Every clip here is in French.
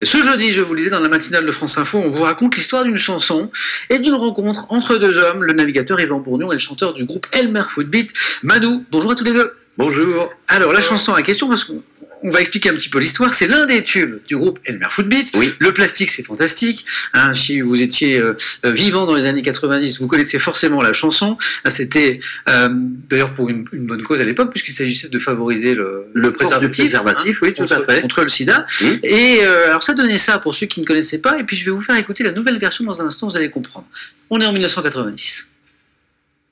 Ce jeudi, je vous le disais, dans la matinale de France Info, on vous raconte l'histoire d'une chanson et d'une rencontre entre deux hommes, le navigateur Yvan Bourgnon et le chanteur du groupe Elmer Footbeat, Manu. Bonjour à tous les deux. Bonjour. Alors, la chanson à question, parce qu'on va expliquer un petit peu l'histoire, c'est l'un des tubes du groupe Elmer Footbeat. Oui. Le plastique, c'est fantastique. Hein, si vous étiez vivant dans les années 90, vous connaissez forcément la chanson. C'était d'ailleurs pour une bonne cause à l'époque, puisqu'il s'agissait de favoriser le préservatif. Oui, tout à fait. Contre le sida. Oui. Et alors ça donnait ça pour ceux qui ne connaissaient pas, et puis je vais vous faire écouter la nouvelle version dans un instant, vous allez comprendre. On est en 1990.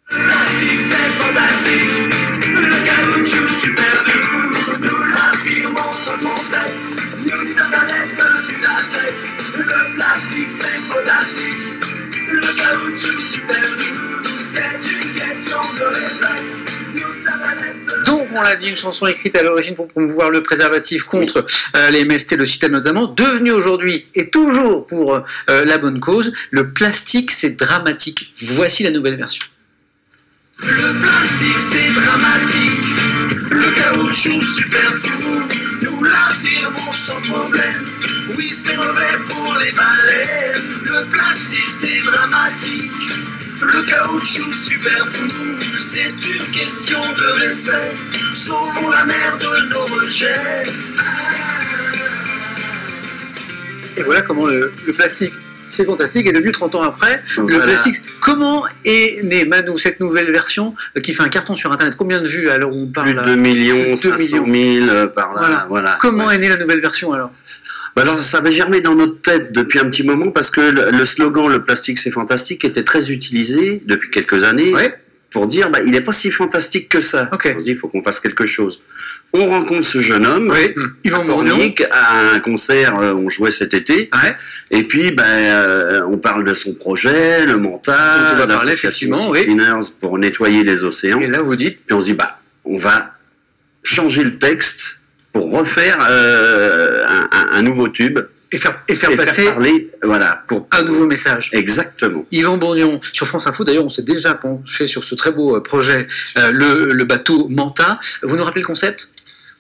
Plastique, c'est fantastique. Le caoutchouc super doux. Nous l'affirmons sans complexe. Nous sommes avec du latex. Le plastique, c'est fantastique. Le caoutchouc super doux. C'est une question de réflexe. Nous sommes avec Donc, on l'a dit, une chanson écrite à l'origine pour promouvoir le préservatif contre les MST, le sida notamment, devenue aujourd'hui et toujours pour la bonne cause. Le plastique, c'est dramatique. Voici la nouvelle version. Le plastique c'est dramatique, le caoutchouc super fou, nous l'affirmons sans problème, oui c'est mauvais pour les baleines. Le plastique c'est dramatique, le caoutchouc super fou, c'est une question de respect, sauvons la mer de nos rejets. Et voilà comment le plastique, c'est fantastique, est devenu 30 ans après. Voilà. Le plastique, comment est née, Manu, cette nouvelle version qui fait un carton sur Internet? Combien de vues à l'heure où on parle? Plus de 2 500 000 par là. Voilà. Comment Ouais. est née la nouvelle version alors? Alors, ça avait germé dans notre tête depuis un petit moment parce que le slogan "le plastique c'est fantastique" était très utilisé depuis quelques années Ouais. pour dire il n'est pas si fantastique que ça. Ok. On se dit il faut qu'on fasse quelque chose. On rencontre ce jeune homme, Oui, Yvan Bourgnon. Pornic, à un concert où on jouait cet été. Ouais. Et puis, on parle de son projet, le mental, On va parler, l'association effectivement, Sea oui. Cleaners pour nettoyer les océans. Et là, vous dites, Puis on se dit, on va changer le texte pour refaire un nouveau tube et faire et passer faire parler, voilà, pour un nouveau message. exactement. Yvan Bourgnon, sur France Info, d'ailleurs, on s'est déjà penché sur ce très beau projet, le bateau Manta. Vous nous rappelez le concept?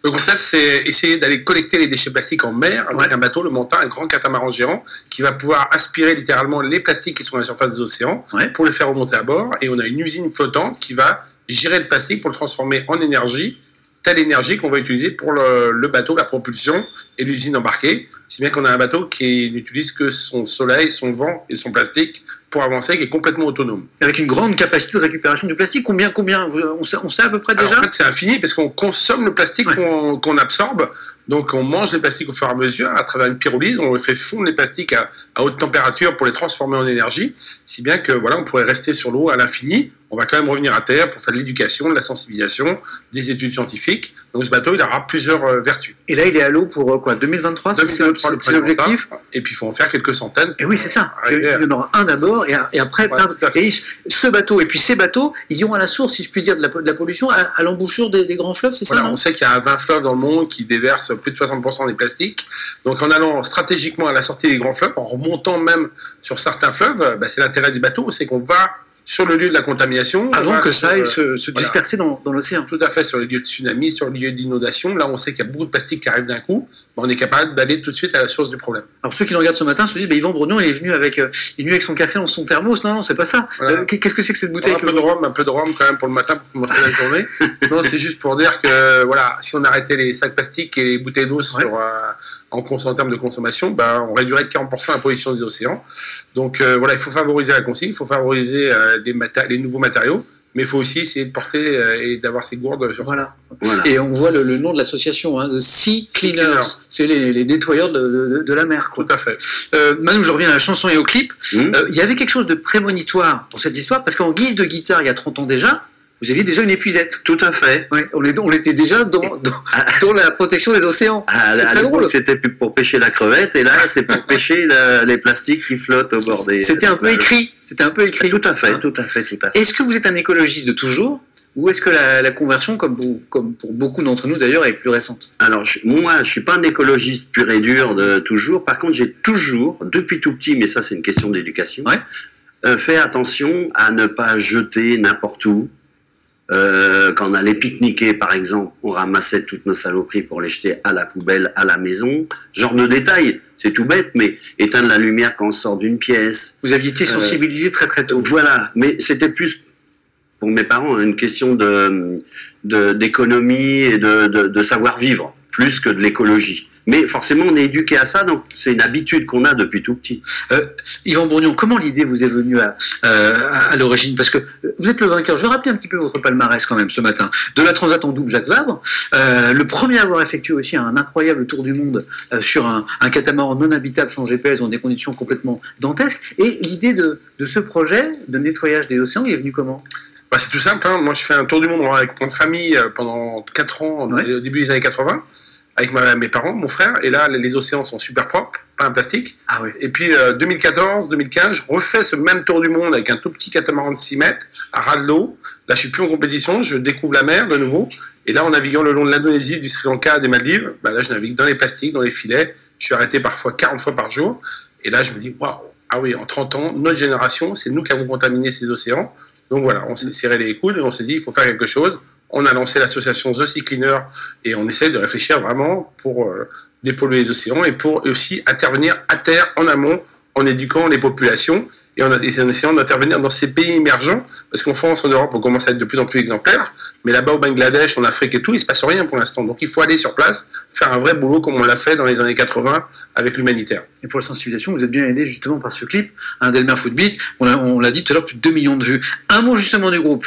Le concept, c'est essayer d'aller collecter les déchets plastiques en mer avec Ouais. un bateau, le Manta, un grand catamaran géant, qui va pouvoir aspirer littéralement les plastiques qui sont à la surface des océans Ouais. pour les faire remonter à bord. Et on a une usine flottante qui va gérer le plastique pour le transformer en énergie, telle énergie qu'on va utiliser pour le bateau, la propulsion et l'usine embarquée. Si bien qu'on a un bateau qui n'utilise que son soleil, son vent et son plastique pour avancer, qui est complètement autonome. Avec une grande capacité de récupération du plastique. Combien on sait à peu près Alors, déjà? en fait, c'est infini parce qu'on consomme le plastique Ouais. qu'on absorbe. Donc, on mange les plastiques au fur et à mesure à travers une pyrolyse. On fait fondre les plastiques à haute température pour les transformer en énergie. Si bien que, voilà, on pourrait rester sur l'eau à l'infini. On va quand même revenir à terre pour faire de l'éducation, de la sensibilisation, des études scientifiques. Donc, ce bateau, il aura plusieurs vertus. Et là, il est à l'eau pour quoi? 2023? C'est 2023, le c'est premier l'objectif? Manta. Et puis, il faut en faire quelques centaines. Et oui, c'est ça. Ouais, Il y en aura un d'abord et après Ouais, plein tout à fait. Et ce bateau et puis ces bateaux, ils iront à la source, si je puis dire, de la pollution, à l'embouchure des grands fleuves, c'est Voilà, ça, non? on sait qu'il y a 20 fleuves dans le monde qui déversent plus de 60% des plastiques. Donc en allant stratégiquement à la sortie des grands fleuves, en remontant même sur certains fleuves, c'est l'intérêt du bateau, c'est qu'on va sur le lieu de la contamination. on Avant va que sur, ça aille se voilà. disperser dans l'océan. Tout à fait, sur les lieux de tsunami, sur les lieux d'inondation. Là, on sait qu'il y a beaucoup de plastique qui arrive d'un coup. On est capable d'aller tout de suite à la source du problème. Alors ceux qui nous regardent ce matin se disent, Yvan Bourgnon, il est venu avec son café dans son thermos. Non, c'est pas ça. Voilà. Qu'est-ce que c'est que cette bouteille Un peu de rhum quand même pour le matin pour commencer la journée. Non, c'est juste pour dire que voilà, si on arrêtait les sacs plastiques et les bouteilles d'eau en termes de consommation, on réduirait de 40% la pollution des océans. Donc voilà, il faut favoriser la consigne, il faut favoriser les nouveaux matériaux, mais il faut aussi essayer de porter et d'avoir ces gourdes sur Voilà. Voilà. Et on voit le nom de l'association, The Sea Cleaners. C'est les nettoyeurs de la mer, quoi. Tout à fait. Manu, je reviens à la chanson et au clip. Mmh. Il y avait quelque chose de prémonitoire dans cette histoire, parce qu'en guise de guitare, il y a 30 ans déjà, vous aviez déjà une épuisette. Tout à fait. Ouais, on était déjà dans la protection des océans. À C'est très l'époque, drôle. c'était pour pêcher la crevette, et là, c'est pour pêcher les plastiques qui flottent au bord des... C'était un peu écrit. C'était un peu écrit. Tout à fait, Hein. tout à fait, tout à fait. Est-ce que vous êtes un écologiste de toujours, ou est-ce que la conversion, comme pour beaucoup d'entre nous d'ailleurs, est plus récente? Alors, moi, je suis pas un écologiste pur et dur de toujours. Par contre, j'ai toujours, depuis tout petit, mais ça, c'est une question d'éducation, Ouais. fait attention à ne pas jeter n'importe où. Quand on allait pique-niquer, par exemple, on ramassait toutes nos saloperies pour les jeter à la poubelle, à la maison. Genre de détail, c'est tout bête, mais éteindre la lumière quand on sort d'une pièce. Vous aviez été sensibilisé très très tôt. Voilà, mais c'était plus pour mes parents une question d'économie et de savoir-vivre, plus que de l'écologie. Mais forcément, on est éduqué à ça, donc c'est une habitude qu'on a depuis tout petit. Yvan Bourgnon, comment l'idée vous est venue à l'origine? Parce que vous êtes le vainqueur. Je vais rappeler un petit peu votre palmarès quand même ce matin. De la Transat en double Jacques Vabre, le premier à avoir effectué aussi un incroyable tour du monde sur un catamaran non habitable sans GPS dans des conditions complètement dantesques. Et l'idée de ce projet de nettoyage des océans, il est venu comment? Bah, c'est tout simple. Hein. Moi, je fais un tour du monde avec mon famille pendant 4 ans, au début des années 80. Avec mes parents, mon frère, et là, les océans sont super propres, pas un plastique. Ah oui. Et puis, 2014, 2015, je refais ce même tour du monde avec un tout petit catamaran de 6 mètres, à ras de l'eau. Là, je suis plus en compétition, je découvre la mer de nouveau. Et là, en naviguant le long de l'Indonésie, du Sri Lanka, des Maldives, bah là, je navigue dans les plastiques, dans les filets. Je suis arrêté parfois 40 fois par jour. Et là, je me dis, waouh, ah oui, en 30 ans, notre génération, c'est nous qui avons contaminé ces océans. Donc voilà, on s'est serré les coudes et on s'est dit, il faut faire quelque chose. On a lancé l'association The Sea Cleaner et on essaie de réfléchir vraiment pour dépolluer les océans et pour aussi intervenir à terre, en amont, en éduquant les populations et en essayant d'intervenir dans ces pays émergents, parce qu'en France, en Europe, on commence à être de plus en plus exemplaires, mais là-bas au Bangladesh, en Afrique et tout, il se passe rien pour l'instant. Donc il faut aller sur place, faire un vrai boulot comme on l'a fait dans les années 80 avec l'humanitaire. Et pour la sensibilisation, vous êtes bien aidé justement par ce clip, Delmer Footbeat, on l'a dit tout à l'heure, plus de 2 millions de vues. Un mot justement du groupe,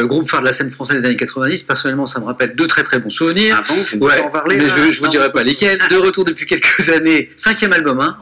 groupe phare de la scène française des années 90, personnellement ça me rappelle 2 très très bons souvenirs. Ah bon, on peut en parler, mais là, je vous dirai pas lesquels. De retour depuis quelques années, 5e album hein,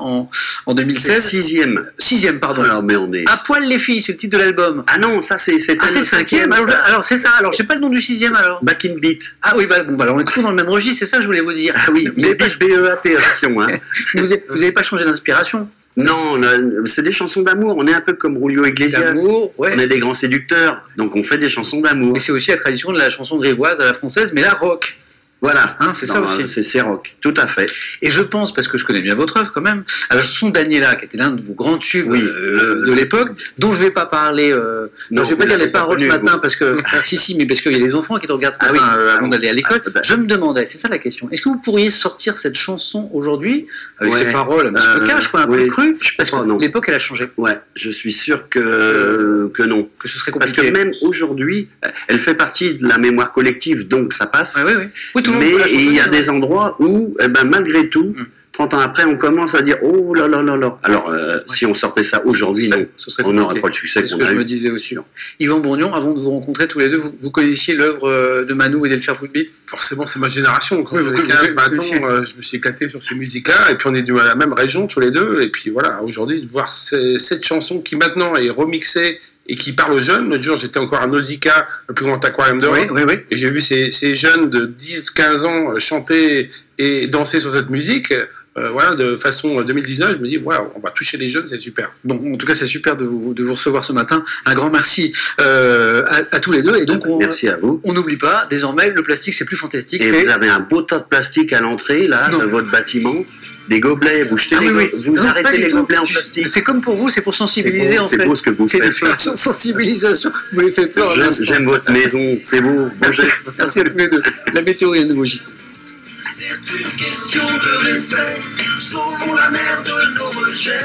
en 2016. 6e. 6e, pardon. Alors, mais on est... À poil les filles, c'est le titre de l'album. Ah non, ça c'est... Ah c'est 5e, alors c'est ça, alors j'ai pas le nom du 6e alors. Back in Beat. Ah oui, bah, bon, bah, alors on est toujours dans le même registre, c'est ça que je voulais vous dire. Ah oui, mais B-E-A-T, attention. Hein. Vous avez pas changé d'inspiration? Non, c'est des chansons d'amour. On est un peu comme Julio Iglesias. D'amour, ouais. On est des grands séducteurs, donc on fait des chansons d'amour. Mais c'est aussi la tradition de la chanson grivoise à la française, mais la rock. Voilà, hein, c'est ça aussi. C'est rock, tout à fait. Et je pense, parce que je connais bien votre œuvre quand même, à la chanson Daniela, qui était l'un de vos grands tubes de l'époque, dont je vais pas parler. Non, je vais pas dire les paroles ce matin, parce que si, mais parce qu'il y a les enfants qui te regardent ce matin avant d'aller à l'école. Je me demandais, c'est ça la question. Est-ce que vous pourriez sortir cette chanson aujourd'hui avec ces paroles un petit peu cash, quoi, un peu crues, parce que l'époque elle a changé. Ouais, je suis sûr que non. Que ce serait compliqué. Parce que même aujourd'hui, elle fait partie de la mémoire collective, donc ça passe. Oui, mais il y a des endroits où, malgré tout, 30 ans après, on commence à dire oh là là là là. Alors, si on sortait ça aujourd'hui, non, on n'aurait pas le succès qu'on a eu. C'est ce que je me disais aussi. Yvan Bourgnon, avant de vous rencontrer tous les deux, vous connaissiez l'œuvre de Manu et Delmer Footbeat? Forcément, c'est ma génération. Quand j'avais 15-20 ans, je me suis éclaté sur ces musiques-là, et puis on est de la même région tous les deux, et puis voilà, aujourd'hui, de voir cette chanson qui maintenant est remixée et qui parle aux jeunes. L'autre jour, j'étais encore à Nausicaa, le plus grand aquarium d'Europe, et j'ai vu ces jeunes de 10-15 ans chanter et danser sur cette musique, voilà, de façon 2019. Je me dis, wow, on va toucher les jeunes, c'est super. Bon, en tout cas, c'est super de vous recevoir ce matin. Un grand merci à tous les deux. Et donc, merci à vous. On n'oublie pas, désormais, le plastique, c'est plus fantastique. Et vous avez un beau tas de plastique à l'entrée, là, de votre bâtiment. Des gobelets, vous jetez vous arrêtez les gobelets en plastique. C'est comme pour vous, c'est pour sensibiliser en fait. C'est beau ce que vous faites. C'est une sensibilisation. Vous les faites peur. J'aime votre maison, c'est beau. Bon geste. Merci à tous les deux. La météo et un nouveau gîte. C'est une question de respect. Sauvons la mer de nos rejets.